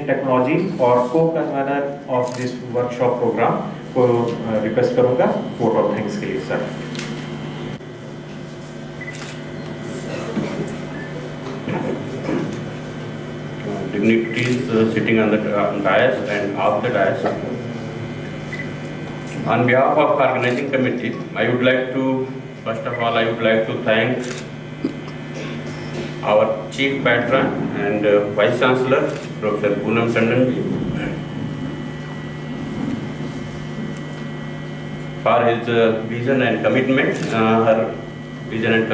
Technology और co-convener of this workshop program को request करूंगा वोट ऑफ थैंक्स के लिए sir. Dignitaries sitting on the dais and off the dais. On behalf of organizing committee, first of all, I would like to thank our chief patron and vice chancellor, Professor Poonam Tandonji, for his vision and commitment. Her vision and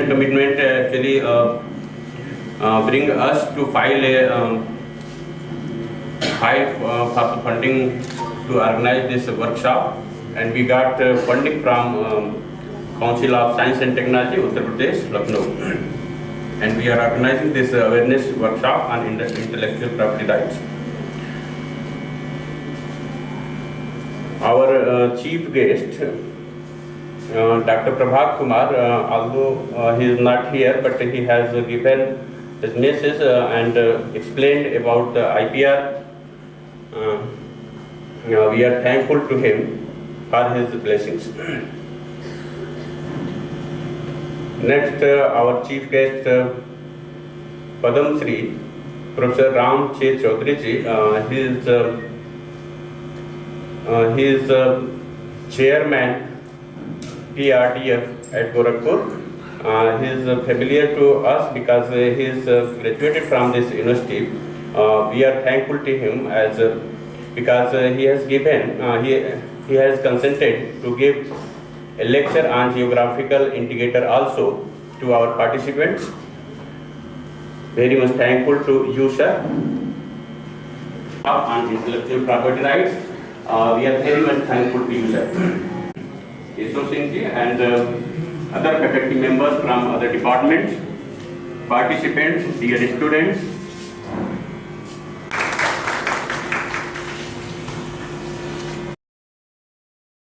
commitment actually bring us to file for funding to organize this workshop, and we got funding from Council of Science and Technology, Uttar Pradesh, Lucknow, and we are organizing this awareness workshop on intellectual property rights. Our chief guest, Dr. Prabhat Kumar, although he is not here, but he has given his message and explained about the IPR. We are thankful to him for his blessings. Next, our chief guest, Padam Shri, Professor Ram Che Chaudhary ji. He is chairman PRDF at Gorakhpur. He is familiar to us because he is graduated from this university. We are thankful to him because he has given, he has consented to give a lecture on geographical indicator also to our participants. Very much thankful to you, sir. On intellectual property rights, we are very much thankful to you, sir. Yadav and other faculty members from other departments, participants, dear students,